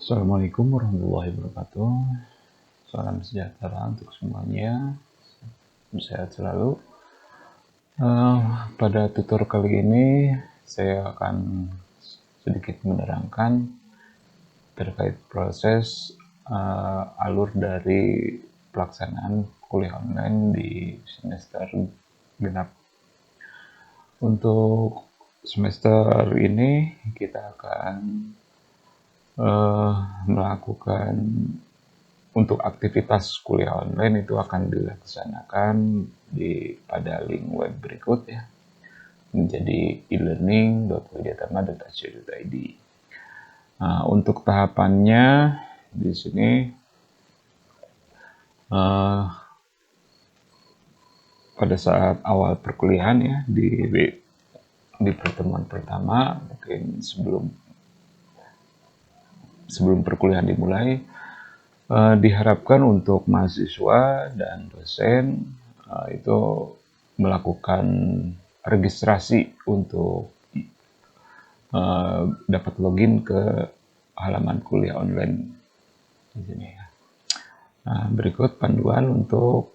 Assalamualaikum warahmatullahi wabarakatuh. Salam sejahtera untuk semuanya. Sehat selalu. Pada tutor kali ini saya akan sedikit menerangkan terkait proses alur dari pelaksanaan kuliah online di semester genap. Untuk semester ini kita akan melakukan untuk aktivitas kuliah online itu akan dilaksanakan pada link web berikut ya, menjadi e-learning.widyatama.ac.id. Untuk tahapannya di sini pada saat awal perkuliahan ya, di pertemuan pertama, mungkin sebelum perkuliahan dimulai, diharapkan untuk mahasiswa dan dosen itu melakukan registrasi untuk dapat login ke halaman kuliah online di sini ya. Berikut panduan untuk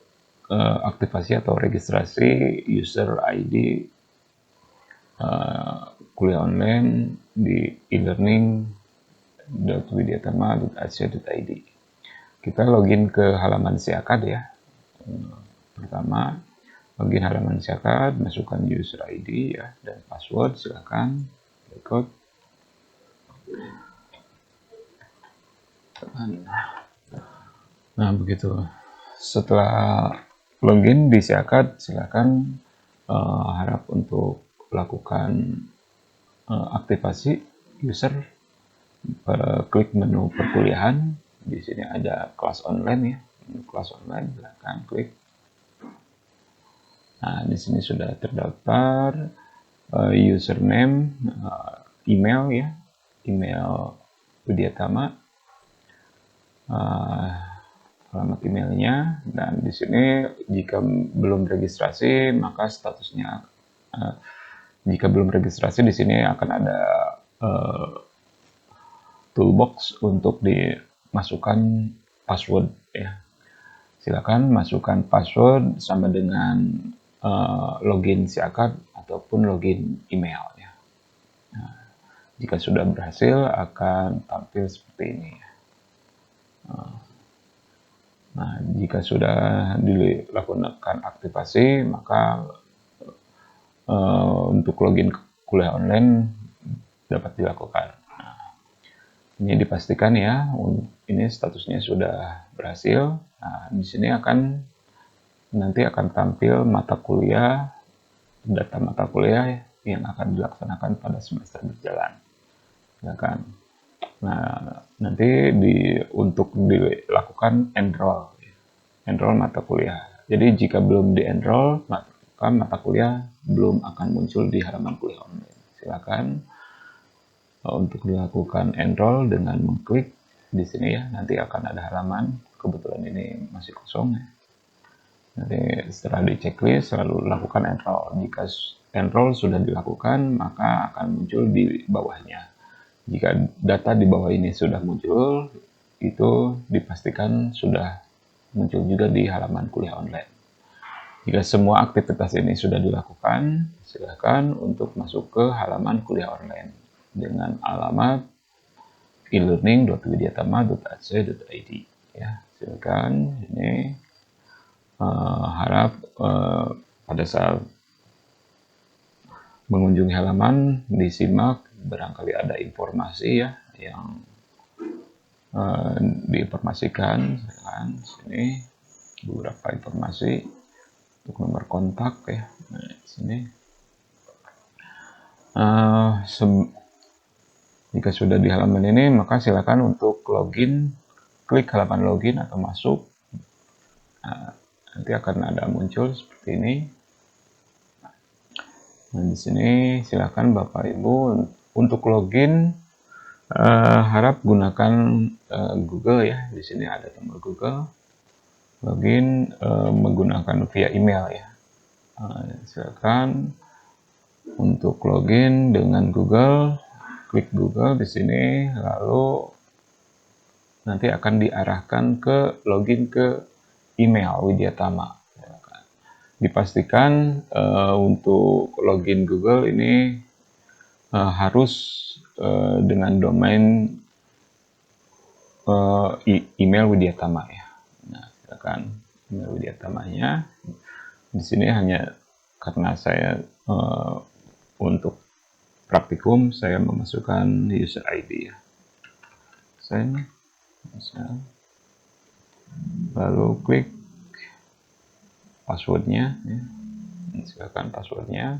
aktivasi atau registrasi user ID kuliah online di e-learning.widyatama.ac.id. Kita login ke halaman Siakad ya. Pertama, login halaman Siakad, masukkan user ID ya dan password, silakan. Berikut. Nah, begitu. Setelah login di Siakad, silakan harap untuk lakukan aktivasi user. Klik menu perkuliahan. Di sini ada kelas online ya, kelas online, silakan klik. Nah, di sini sudah terdaftar username, email ya, email Widyatama, alamat emailnya, dan di sini jika belum registrasi maka statusnya jika belum registrasi di sini akan ada toolbox untuk dimasukkan password ya. Silakan masukkan password sama dengan login Siakad ataupun login email ya. Nah, jika sudah berhasil akan tampil seperti ini ya. Nah, jika sudah dilakukan aktivasi maka untuk login kuliah online dapat dilakukan. Ini dipastikan ya, ini statusnya sudah berhasil. Nah, di sini nanti akan tampil mata kuliah, data mata kuliah yang akan dilaksanakan pada semester berjalan. Silakan. Nah, nanti untuk dilakukan enroll mata kuliah. Jadi jika belum di-enroll, maka mata kuliah belum akan muncul di halaman kuliah online. Silakan untuk dilakukan enroll dengan mengklik di sini ya. Nanti akan ada halaman, kebetulan ini masih kosong ya. Nanti setelah di checklist selalu lakukan enroll. Jika enroll sudah dilakukan maka akan muncul di bawahnya. Jika data di bawah ini sudah muncul, itu dipastikan sudah muncul juga di halaman kuliah online. Jika semua aktivitas ini sudah dilakukan, silakan untuk masuk ke halaman kuliah online dengan alamat e-learning.widyatama.ac.id ya. Silakan ini harap pada saat mengunjungi halaman disimak, barangkali ada informasi ya yang diinformasikan. Silakan sini beberapa informasi untuk nomor kontak ya. Nah, sini jika sudah di halaman ini maka silakan untuk login, klik halaman login atau masuk. Nah, nanti akan ada muncul seperti ini. Nah, di sini silakan Bapak Ibu untuk login harap gunakan Google ya. Di sini ada tombol Google. Login menggunakan via email ya. Silakan untuk login dengan Google, klik Google di sini, lalu nanti akan diarahkan ke login ke email Widyatama. Dipastikan untuk login Google ini harus dengan domain email Widyatama ya. Nah, silakan email Widyatamanya. Di sini hanya karena saya untuk praktikum saya memasukkan user ID ya. Saya lalu klik passwordnya ya. Silakan passwordnya.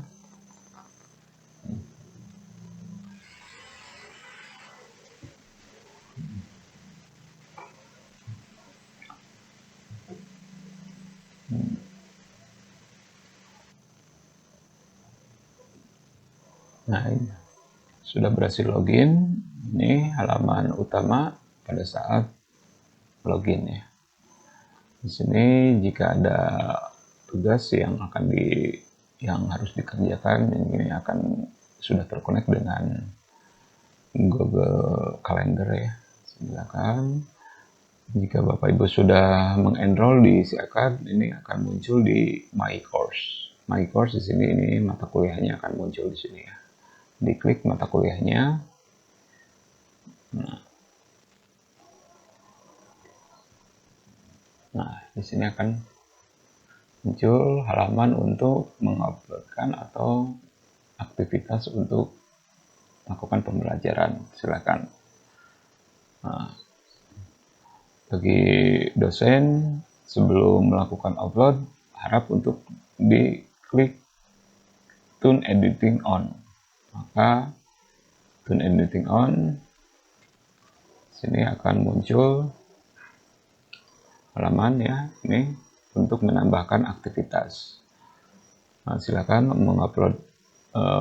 Nah, ini sudah berhasil login. Ini halaman utama pada saat login ya. Di sini jika ada tugas yang harus dikerjakan, ini akan sudah terkonek dengan Google Calendar ya. Silakan. Jika Bapak Ibu sudah mengenroll di SIAKAD, ini akan muncul di My Course. My Course di sini ini mata kuliahnya akan muncul di sini ya. Diklik mata kuliahnya. Nah, di sini akan muncul halaman untuk menguploadkan atau aktivitas untuk melakukan pembelajaran. Silakan. Nah, bagi dosen sebelum melakukan upload harap untuk diklik Tune Editing On. Maka Tune Editing On sini akan muncul halaman ya, ini untuk menambahkan aktivitas. Nah, silakan mengupload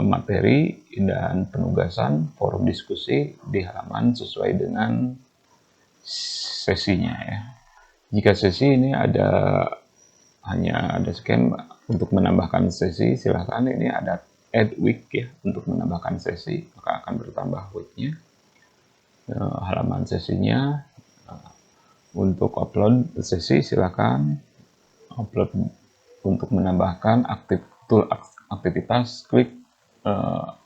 materi dan penugasan forum diskusi di halaman sesuai dengan sesinya ya. Jika sesi ini hanya ada scan untuk menambahkan sesi, silakan ini ada add week ya untuk menambahkan sesi, maka akan bertambah weeknya. Halaman sesinya untuk upload sesi silakan upload untuk menambahkan aktivitas klik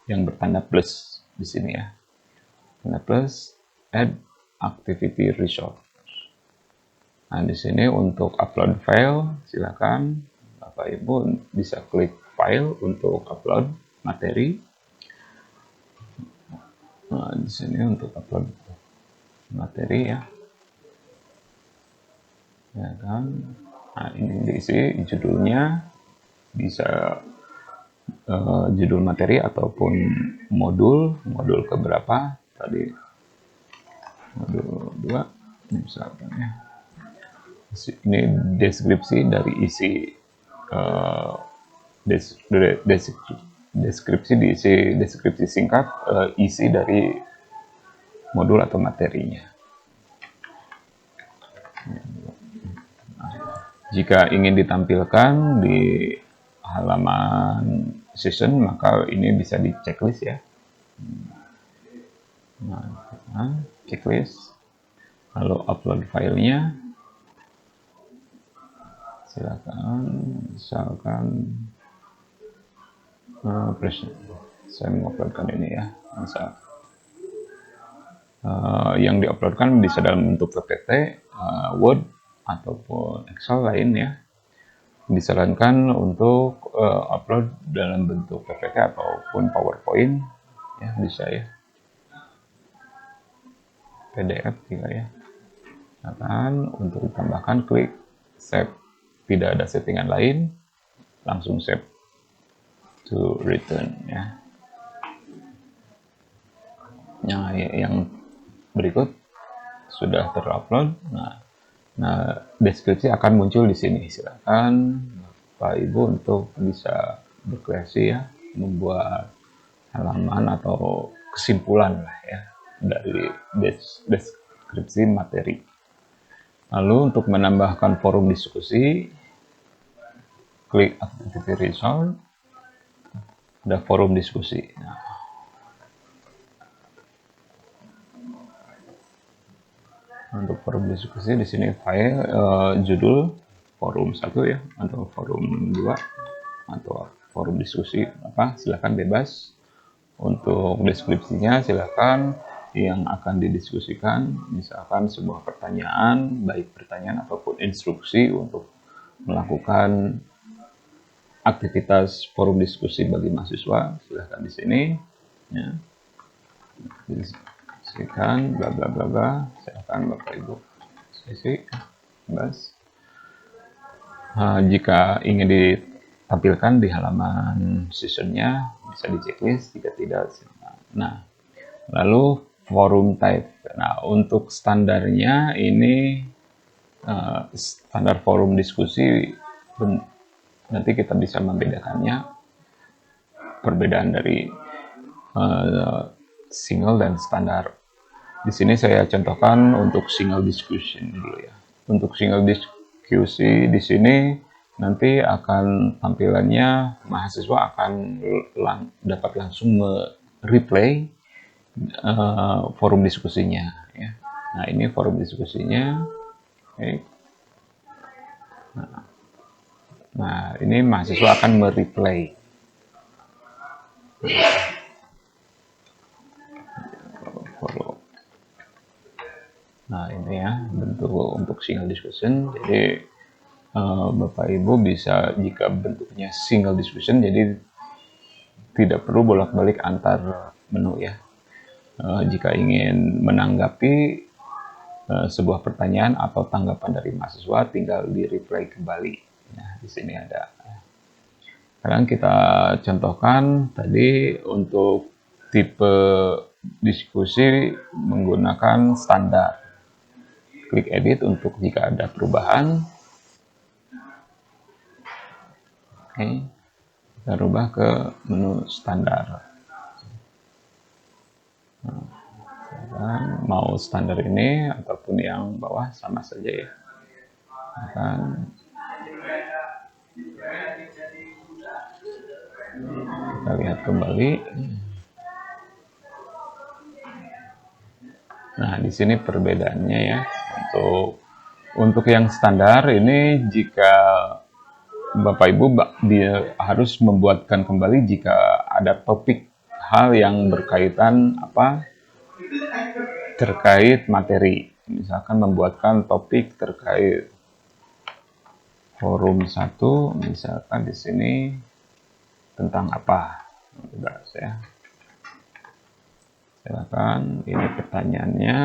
yang bertanda plus di sini ya. Tanda plus add activity resource. Nah, di sini untuk upload file, silakan Bapak Ibu bisa klik file untuk upload materi. Nah, di sini untuk upload materi ya. Ya kan? Nah, ini diisi judulnya, bisa judul materi ataupun modul keberapa tadi, modul 2 misalkan ya. Ini deskripsi dari isi deskripsi singkat isi dari modul atau materinya. Jika ingin ditampilkan di halaman session, maka ini bisa di checklist ya. Nah, checklist, lalu upload filenya. Misalkan saya menguploadkan ini ya, misal yang diuploadkan bisa dalam bentuk PPT, Word ataupun Excel lain ya. Disarankan untuk upload dalam bentuk PPT ataupun PowerPoint ya, bisa ya, PDF juga ya. Silakan untuk ditambahkan klik save. Tidak ada settingan lain, langsung save to return ya. Nah, yang berikut sudah terupload. Nah, deskripsi akan muncul di sini. Silakan Bapak Ibu untuk bisa berkreasi ya, membuat halaman atau kesimpulan lah ya dari deskripsi materi. Lalu untuk menambahkan forum diskusi, klik activity resource, ada forum diskusi. Untuk forum diskusi di sini file judul forum 1 ya, atau forum 2 atau forum diskusi apa, silakan bebas. Untuk deskripsinya silakan yang akan didiskusikan misalkan sebuah pertanyaan, baik pertanyaan ataupun instruksi untuk melakukan aktivitas forum diskusi bagi mahasiswa, silahkan di sini ya, diskusikan bla bla bla bla, silahkan Bapak Ibu sesi bebas. Jika ingin ditampilkan di halaman seasonnya bisa di checklist, jika tidak silahkan. Nah, lalu forum type. Nah, untuk standarnya ini standar forum diskusi nanti kita bisa membedakannya, perbedaan dari single dan standar. Di sini saya contohkan untuk single discussion dulu ya. Untuk single diskusi di sini nanti akan tampilannya mahasiswa akan dapat langsung replay forum diskusinya ya. Nah, ini forum diskusinya. Okay. Nah, ini mahasiswa akan mereplay. Nah, ini ya bentuk untuk single discussion. Jadi Bapak Ibu bisa, jika bentuknya single discussion, jadi tidak perlu bolak-balik antar menu ya. Jika ingin menanggapi sebuah pertanyaan atau tanggapan dari mahasiswa, tinggal di replay kembali. Nah, di sini ada. Sekarang kita contohkan tadi untuk tipe diskusi menggunakan standar. Klik edit untuk jika ada perubahan. Oke, kita rubah ke menu standar. Nah, mau standar ini ataupun yang bawah sama saja ya. Akan kita lihat kembali. Nah, di sini perbedaannya ya. Untuk yang standar ini, jika Bapak Ibu dia harus membuatkan kembali jika ada topik hal yang berkaitan terkait materi. Misalkan membuatkan topik terkait forum 1, misalkan di sini tentang apa? Bebas ya. Silakan, ini pertanyaannya.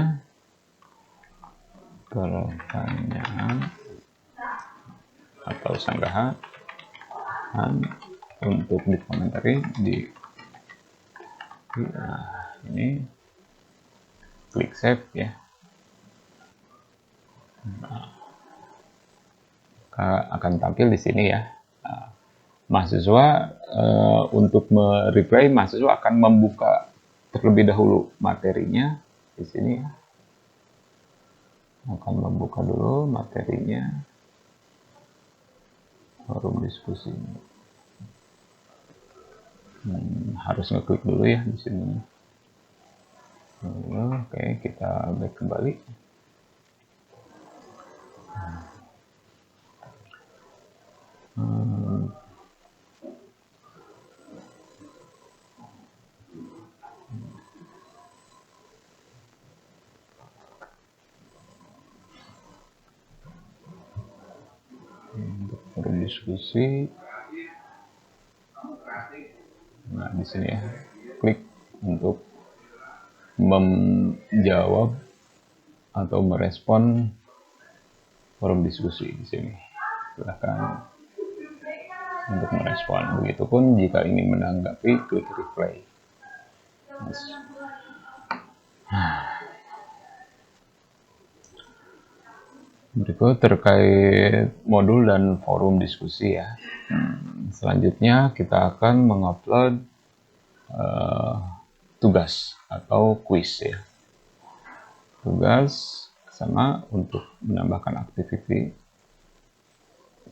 Pertanyaan atau sanggahan untuk dikomentari nah, ini klik save ya. Nah, akan tampil di sini ya. Nah, mahasiswa untuk mereplay, mahasiswa akan membuka terlebih dahulu materinya di sini ya. Akan membuka dulu materinya forum diskusi. Harus ngeklik dulu ya di sini. Oke, kita back kembali. Untuk forum diskusi, nah di sini ya, klik untuk menjawab atau merespon forum diskusi di sini. Silahkan untuk merespon. Begitupun jika ingin menanggapi, klik replay. Berikut terkait modul dan forum diskusi ya. Selanjutnya kita akan mengupload tugas atau quiz ya. Tugas sama untuk menambahkan activity.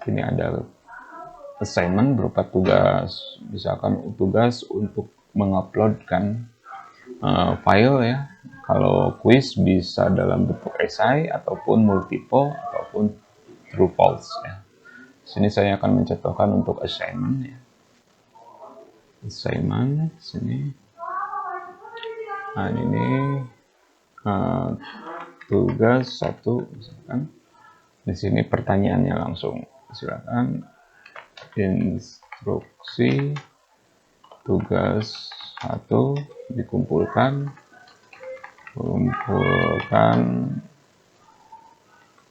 Ini ada assignment berupa tugas, misalkan tugas untuk menguploadkan file ya Kalau kuis bisa dalam bentuk esai ataupun multiple ataupun true false ya. Sini saya akan mencontohkan untuk assignment ya. Assignment sini. Nah ini tugas 1 misalkan. Di sini pertanyaannya langsung. Silakan instruksi tugas 1 dikumpulkan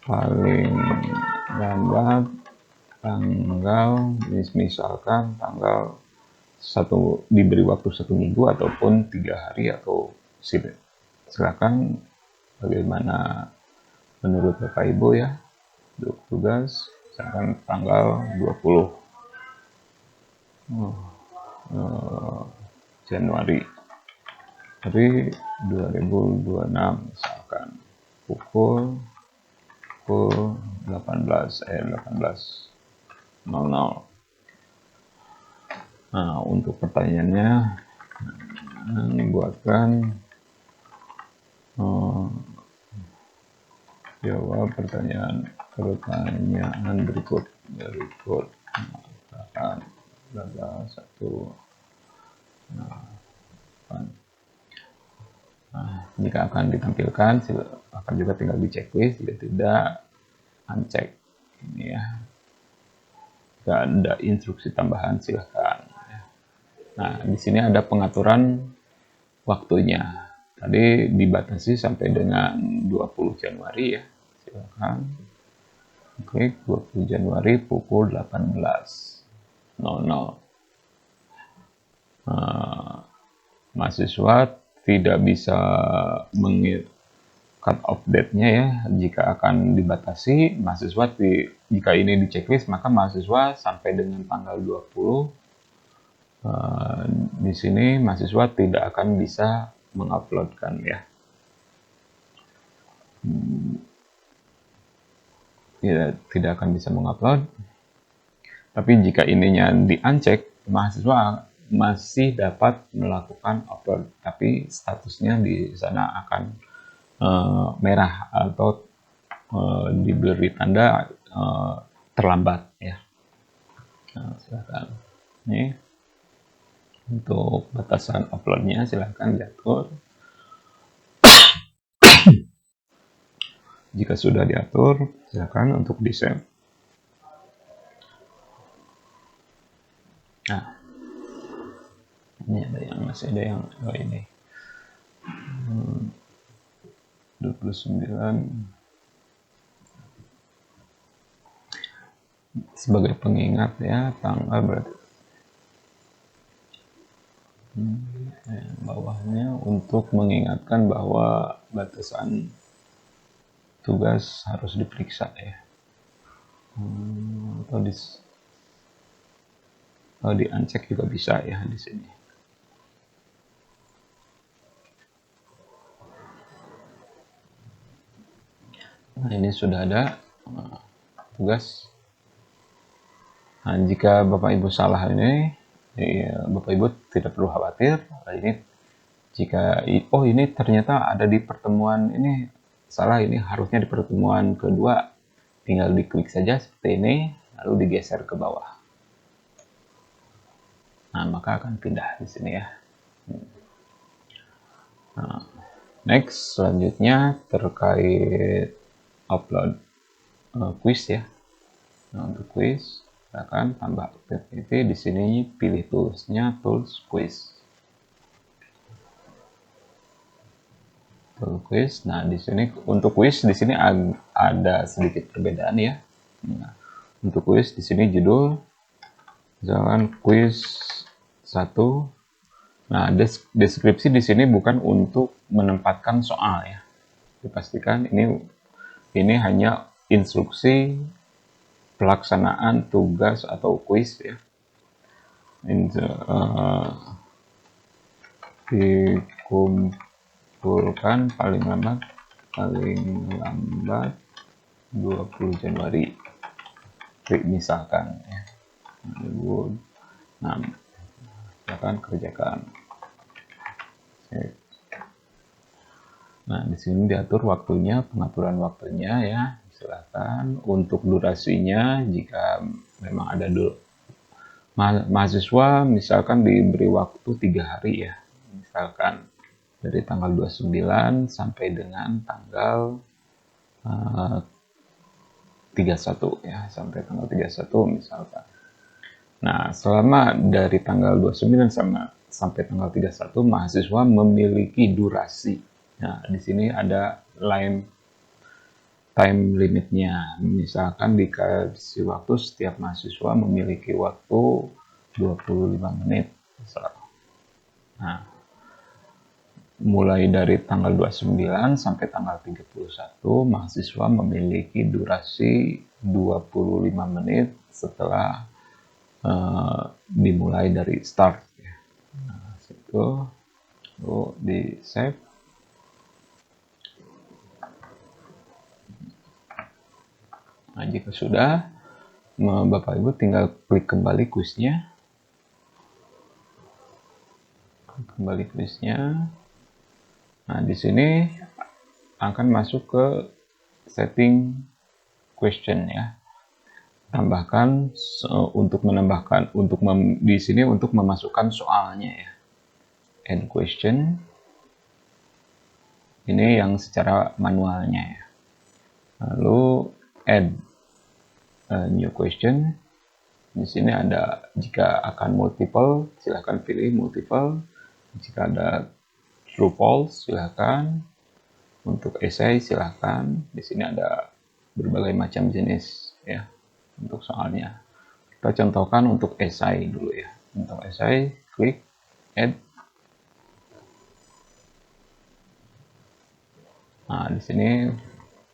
paling lambat tanggal, misalkan tanggal 1, diberi waktu 1 minggu ataupun 3 hari atau silakan bagaimana menurut Bapak Ibu ya. Untuk tugas misalkan tanggal 20 Januari 2026 misalkan pukul 18.00. Nah, untuk pertanyaannya buatkan jawab pertanyaan berikut. Misalkan satu. Jika akan ditampilkan, akan juga tinggal di checklist. Jika tidak, uncheck ini ya. Jika ada instruksi tambahan, silahkan. Nah, di sini ada pengaturan waktunya. Tadi dibatasi sampai dengan 20 Januari ya. Silahkan klik 20 Januari pukul 18.00. Mahasiswa tidak bisa cut off date-nya ya. Jika akan dibatasi, mahasiswa jika ini di checklist, maka mahasiswa sampai dengan tanggal 20 di sini mahasiswa tidak akan bisa menguploadkan ya. Tidak akan bisa mengupload. Tapi jika ininya di uncheck, mahasiswa masih dapat melakukan upload, tapi statusnya di sana akan merah atau diberi tanda terlambat ya. Nah, silakan. Ini untuk batasan uploadnya silakan diatur. Jika sudah diatur, silakan untuk di-save. Nah, ini masih ada yang ini 29 sebagai pengingat ya, tanggal berarti bawahnya untuk mengingatkan bahwa batasan tugas harus diperiksa ya, atau di uncheck juga bisa ya di sini. Nah, ini sudah ada tugas. Nah, jika Bapak Ibu salah ini, Bapak Ibu tidak perlu khawatir. Ini jika ini ternyata ada di pertemuan ini salah, ini harusnya di pertemuan kedua, tinggal diklik saja seperti ini lalu digeser ke bawah. Nah, maka akan pindah di sini ya. Nah, next selanjutnya terkait upload quiz ya. Nah, untuk quiz akan tambah activity di sini, pilih toolsnya, tools quiz. Quiz. Nah, di sini untuk quiz di sini ada sedikit perbedaan ya. Nah, untuk quiz di sini judul misalkan quiz 1. Nah, deskripsi di sini bukan untuk menempatkan soal ya. Dipastikan ini hanya instruksi pelaksanaan tugas atau quiz ya. Dikumpulkan paling lambat 20 Januari misalkan ya. Nah, silakan kerjakan. Nah, di sini diatur waktunya, pengaturan waktunya ya. Silakan untuk durasinya jika memang ada mahasiswa misalkan diberi waktu 3 hari ya. Misalkan dari tanggal 29 sampai dengan tanggal 31 ya, sampai tanggal 31 misalkan. Nah, selama dari tanggal 29 sampai tanggal 31 mahasiswa memiliki durasi. Nah, di sini ada time limitnya. Misalkan dikasih waktu setiap mahasiswa memiliki waktu 25 menit. Nah, mulai dari tanggal 29 sampai tanggal 31, mahasiswa memiliki durasi 25 menit setelah dimulai dari start. Nah, situ di save. Nah, jika sudah, Bapak Ibu tinggal klik kembali kuisnya. Kembali kuisnya. Nah, di sini akan masuk ke setting question ya. Tambahkan untuk menambahkan di sini untuk memasukkan soalnya ya. Add question. Ini yang secara manualnya ya. Lalu add new question. Di sini ada jika akan multiple, silahkan pilih multiple. Jika ada true false, silahkan. Untuk essay, silahkan. Di sini ada berbagai macam jenis ya untuk soalnya. Kita contohkan untuk essay dulu ya. Untuk essay, klik add. Nah, di sini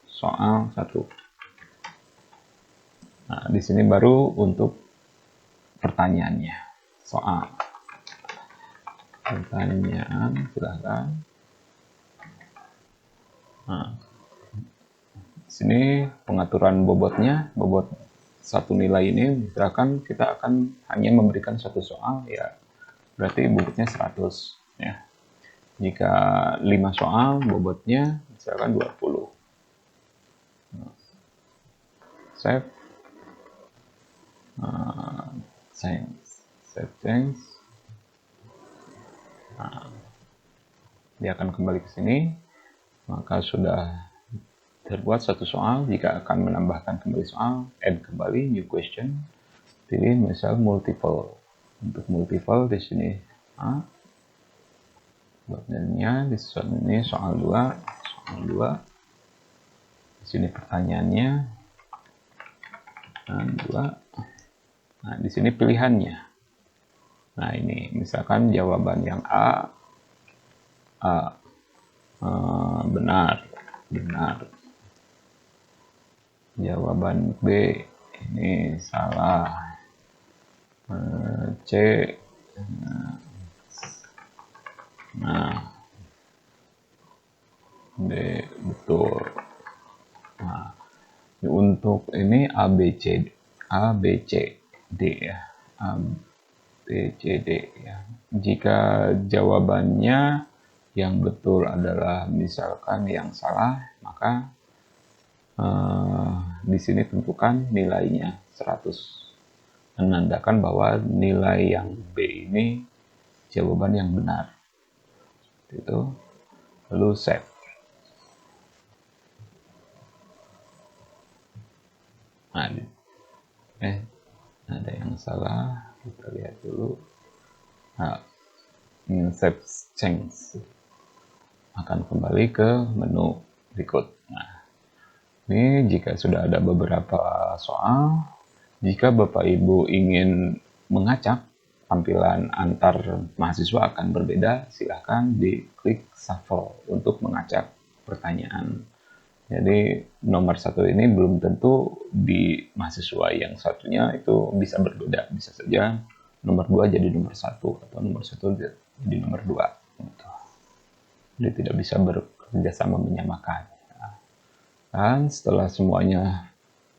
soal 1. Nah, di sini baru untuk pertanyaannya. Soal. Pertanyaan, silahkan. Nah, di sini pengaturan bobotnya, bobot satu nilai ini, misalkan kita akan hanya memberikan satu soal, ya berarti bobotnya 100. Ya. Jika 5 soal, bobotnya misalkan 20. Save. Save change. Nah, dia akan kembali ke sini. Maka sudah terbuat satu soal. Jika akan menambahkan kembali soal, add kembali new question. Pilih misal multiple. Untuk multiple di sini A. Buatnya di sini soal 2, soal 2. Di sini pertanyaannya. Nah, 2. Nah, di sini pilihannya. Nah, ini misalkan jawaban yang A benar. Jawaban B ini salah. C. Nah, D betul. Nah, untuk ini A B C D ya. A B C D ya. Jika jawabannya yang betul adalah misalkan yang salah, maka di sini tentukan nilainya 100. Menandakan bahwa nilai yang B ini jawaban yang benar. Itu lalu save. Nah, ada yang salah, kita lihat dulu. Nah, save change akan kembali ke menu berikut. Nah, ini jika sudah ada beberapa soal, jika Bapak Ibu ingin mengacak tampilan antar mahasiswa akan berbeda, silahkan diklik shuffle untuk mengacak pertanyaan. Jadi nomor 1 ini belum tentu di mahasiswa yang satunya itu bisa berbeda. Bisa saja nomor 2 jadi nomor 1 atau nomor 1 jadi nomor 2. Gitu. Jadi tidak bisa bekerja sama menyamakan. Dan setelah semuanya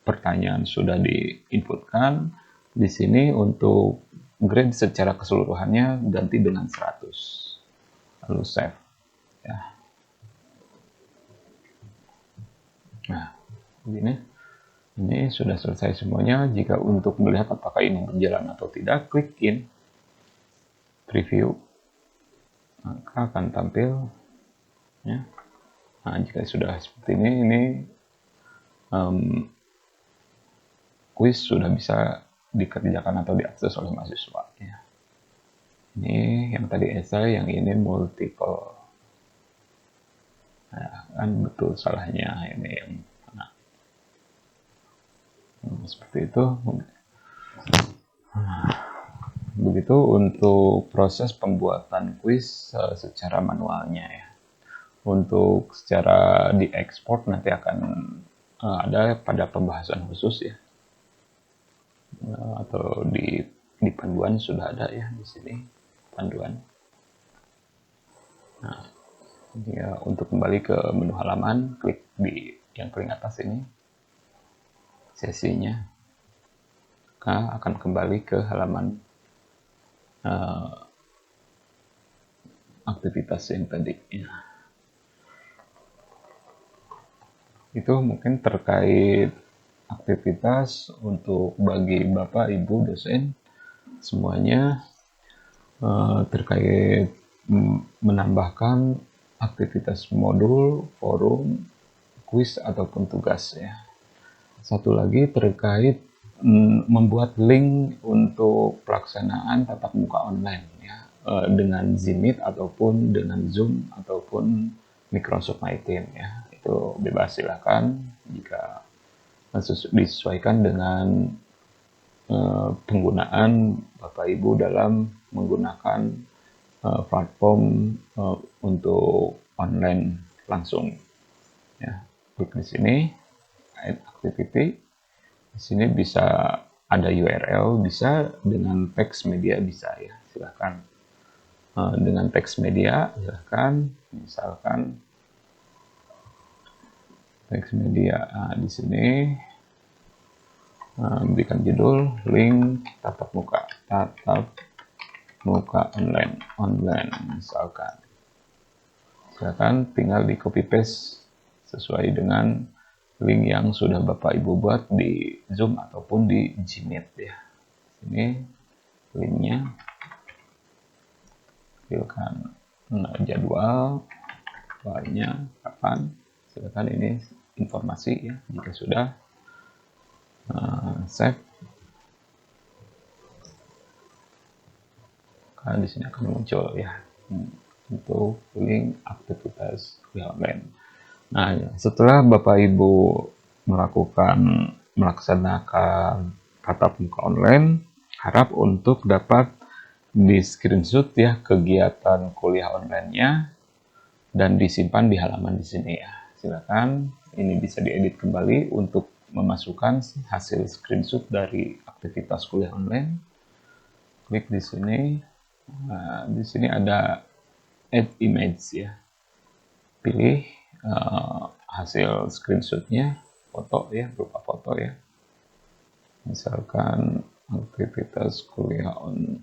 pertanyaan sudah diinputkan, di sini untuk grade secara keseluruhannya ganti dengan 100. Lalu save. Ya. Nah, begini. Ini sudah selesai semuanya. Jika untuk melihat apakah ini berjalan atau tidak, klik in preview, maka akan tampil ya. Nah, jika sudah seperti ini kuis sudah bisa dikerjakan atau diakses oleh mahasiswa ya. Ini yang tadi esai, yang ini multiple. Nah, kan betul salahnya ini yang mana. Seperti itu. Begitu untuk proses pembuatan kuis secara manualnya ya. Untuk secara diekspor nanti akan ada pada pembahasan khusus ya. Atau di panduan sudah ada ya di sini panduan. Nah, ya, untuk kembali ke menu halaman, klik di yang paling atas ini sesinya, maka akan kembali ke halaman aktivitas yang tadi ya. Itu mungkin terkait aktivitas untuk bagi Bapak Ibu dosen semuanya terkait menambahkan aktivitas modul, forum, kuis ataupun tugas ya. Satu lagi terkait membuat link untuk pelaksanaan tatap muka online ya, dengan Zmeet ataupun dengan Zoom ataupun Microsoft My Team ya. Itu bebas, silakan jika disesuaikan dengan penggunaan Bapak Ibu dalam menggunakan platform untuk online langsung ya. Klik di sini add activity. Di sini bisa ada URL, bisa dengan teks media bisa ya, silahkan. Dengan teks media silahkan, misalkan teks media. Nah, di sini berikan judul link tatap muka online misalkan. Silakan tinggal di copy paste sesuai dengan link yang sudah Bapak Ibu buat di Zoom ataupun di Gmeet ya. Ini linknya, silakan jadwal soalnya kapan, silakan ini informasi ya. Jika sudah save, karena di sini akan muncul ya untuk link aktivitas kuliah online. Nah, setelah Bapak Ibu melaksanakan tatap muka online, harap untuk dapat di screenshot ya kegiatan kuliah online-nya dan disimpan di halaman di sini ya. Silakan, ini bisa diedit kembali untuk memasukkan hasil screenshot dari aktivitas kuliah online. Klik di sini. Nah, di sini ada add image ya. Pilih hasil screenshotnya, foto ya, berupa foto ya. Misalkan aktivitas kuliah online.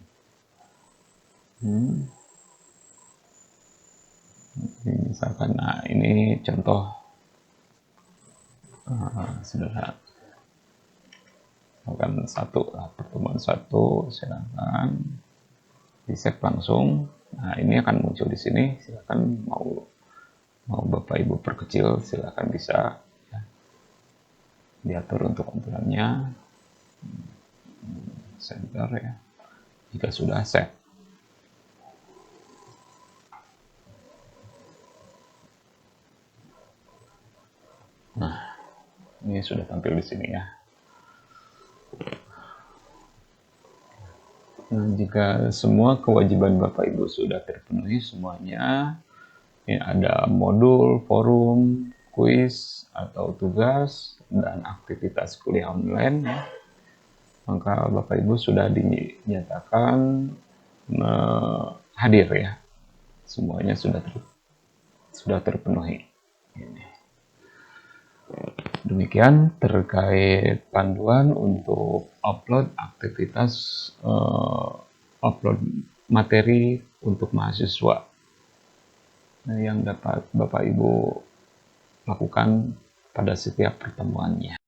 Misalkan, nah ini contoh sederhana. Misalkan pertemuan satu, silakan di save langsung. Nah, ini akan muncul di sini. Silakan mau Bapak Ibu perkecil, silakan bisa ya, diatur untuk ukurannya, center ya. Jika sudah save. Nah, ini sudah tampil di sini ya. Nah, jika semua kewajiban Bapak Ibu sudah terpenuhi semuanya, ini ada modul, forum, kuis, atau tugas, dan aktivitas kuliah online ya. Maka Bapak Ibu sudah dinyatakan hadir ya. Semuanya sudah terpenuhi. Ini. Demikian terkait panduan untuk upload aktivitas upload materi untuk mahasiswa yang dapat Bapak Ibu lakukan pada setiap pertemuannya.